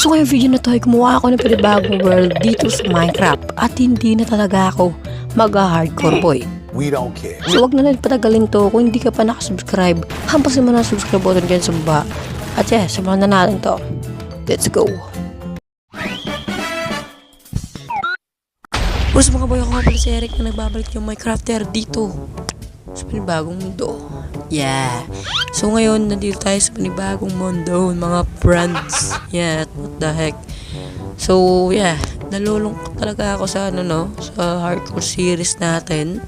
So ngayong video na to ay gumawa ako ng panibagong world dito sa Minecraft at hindi na talaga ako mag-hardcore boy. We don't care. So wag na lang patagalin to kung hindi ka pa nakasubscribe. Hampasin mo na ang subscribe button dyan sa baba. At yeah, simulan na natin to. Let's go! What's mga boy, ako nga pala si Eric na nagbabalik yung Minecrafter dito sa panibagong mundo. Yeah. So ngayon, nandito tayo sa panibagong mundo, mga friends. Yeah, what the heck. So yeah, nalulungkot talaga ako sa sa hardcore series natin.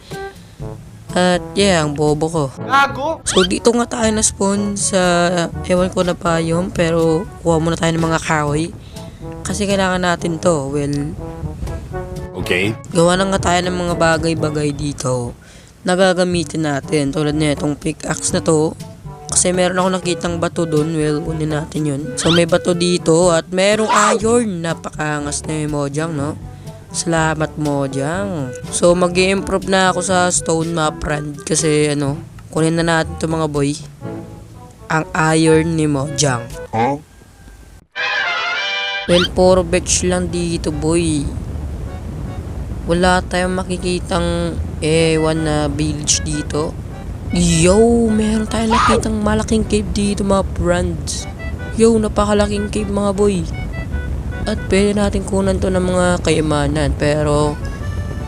At yeah, ang bobo ko. So dito nga tayo na-spawn sa, ewan ko na pa yun, pero kuha muna tayo ng mga kahoy. Kasi kailangan natin to, well, Okay. gawa na nga tayo ng mga bagay-bagay dito na gagamitin natin. Tulad na itong pickaxe na to. Kasi meron ako nakitang bato dun. Well, kunin natin yun. So may bato dito at merong iron. Napakangas na yung Mojang, no? Salamat Mojang. So mag-i-improve na ako sa stone map friend. Kasi kunin na natin to mga boy. Ang iron ni Mojang. Huh? Well, puro batch lang dito boy. Wala tayong makikitang ewan na village dito. Yo, meron tayong nakitang malaking cave dito mga friends. Yo, napakalaking cave mga boy. At pwede natin kunan to ng mga kayamanan. Pero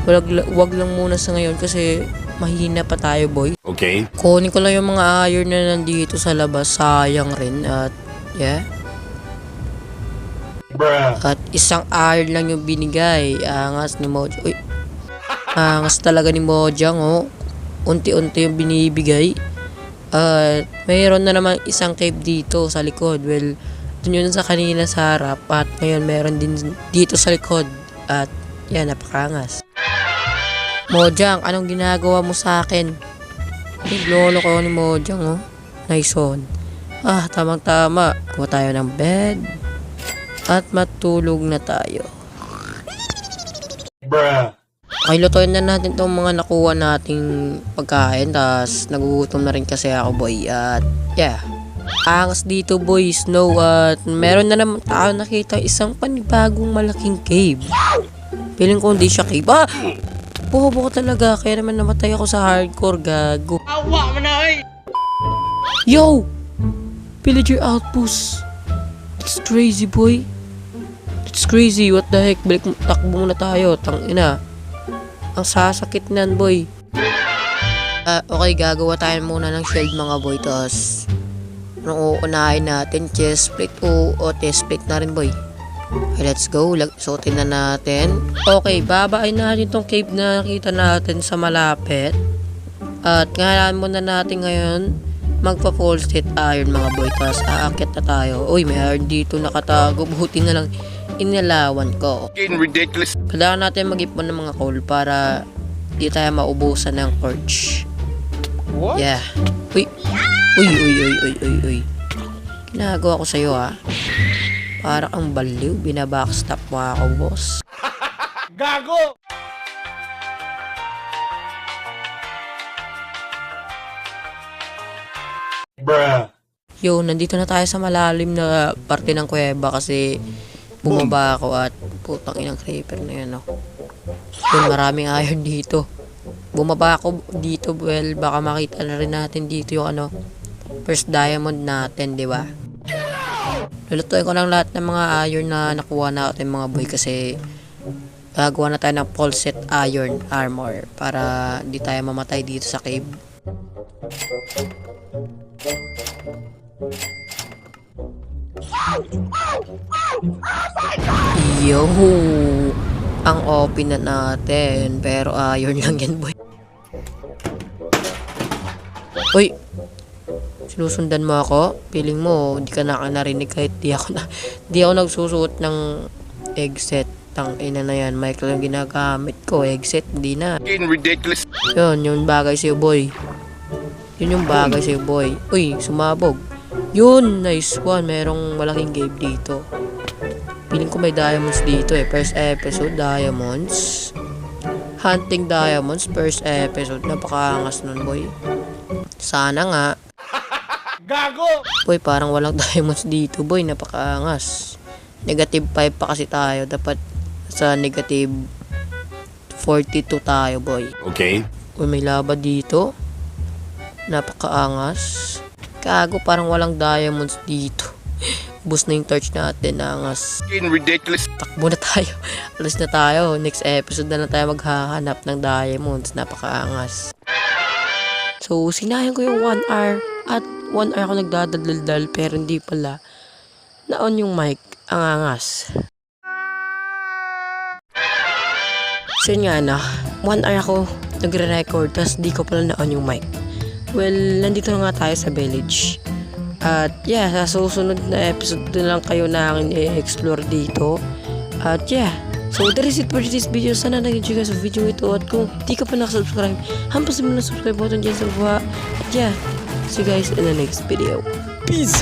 wag lang muna sa ngayon kasi mahina pa tayo boy. Okay. Kunin ko lang yung mga iron na nandito sa labas. Sayang rin. At yeah. Bruh. At isang iron lang yung binigay. Angas ni Mojang. Uy. Angas talaga ni Mojang, oh. Unti-unti yung binibigay. At mayroon na naman isang cave dito sa likod. Well, dun yun sa kanina sa harap. At ngayon meron din dito sa likod. At yan, napakangas. Mojang, anong ginagawa mo sa akin? Lolo ko ni Mojang, oh. Nice one. Tamang-tama. Kuha tayo ng bed. At matulog na tayo. Bruh. Okay, lutuin na natin itong mga nakuha nating pagkain. Tapos nagugutom na rin kasi ako boy. At yeah, angas dito boy, snow. At meron na naman tayo nakita isang panibagong malaking cave. Feeling ko hindi siya cave. Bobo ko talaga. Kaya naman namatay ako sa hardcore, gago. Awa mo na eh! Yo! Villager outpost. It's crazy boy. It's crazy, what the heck. Takbo muna tayo, tangina. Ang sasakit nan boy. Okay, gagawa tayo muna ng shield mga boy. Tapos nung uunahin natin chest plate o chest plate na rin boy. Okay, let's go. Suotin na natin. Okay, babain natin itong cave na nakita natin sa malapit. At ngalaan muna natin ngayon magpa-full set iron mga boy. Tapos aakit na tayo. Uy, may iron dito nakatago. Buti na lang inilawan ko. Getting ridiculous. Kailangan natin mag-ipon ng mga coal para di tayo maubusan ng torch. What? Yeah. Uy. Uy. Ginagawa ko sa'yo para kang baliw. Binabackstop mo ako, boss. Gago! Bruh. Yo, nandito na tayo sa malalim na parte ng kuweba kasi bumaba ako at putang inang creeper na yun, Yun, maraming iron dito. Bumaba ako dito, well, baka makita na rin natin dito yung first diamond natin, di ba? Lulutuin ko lang lahat ng mga iron na nakuha natin mga boy kasi gagawa na tayo ng full set iron armor para di tayo mamatay dito sa cave. Yo, ang open na natin pero iron lang yan boy. Uy, sinusundan mo ako? Feeling mo di ka narinig kahit di ako nagsusuot ng egg set. Tangina na yan, mic lang ginagamit ko, egg set hindi na. Getting ridiculous. Yun, yung bagay sa'yo boy. Yun yung bagay sa'yo boy. Uy, sumabog. Yun, nice one. Merong malaking cave dito. Feeling ko may diamonds dito First episode, diamonds. Hunting diamonds, first episode. Napakaangas nun boy. Sana nga. Gago! Boy, parang walang diamonds dito boy. Napakaangas. Negative 5 pa kasi tayo. Dapat sa negative 42 tayo, boy. Okay. Uy, may laba dito. Napakaangas. Kago, parang walang diamonds dito. Bus na yung torch natin, angas. Ridiculous. Takbo na tayo. Alas na tayo. Next episode na lang tayo maghahanap ng diamonds. Napakaangas. So, sinayang ko yung 1 hour. At 1 hour ako nagdadaldal pero hindi pala. Na-on yung mic. Ang angas. So yun nga na, 1 hour ako nagre-record tapos di ko pala na-on yung mic. Well, nandito na nga tayo sa village. At yeah, sa susunod na episode na lang kayo na akin i-explore dito. At yeah, so that is it for this video. Sana nag-enjoy ka sa video ito. At kung di ka pa nakasubscribe, hampasin mo na subscribe button dyan sa baba. At yeah, see you guys in the next video. Peace!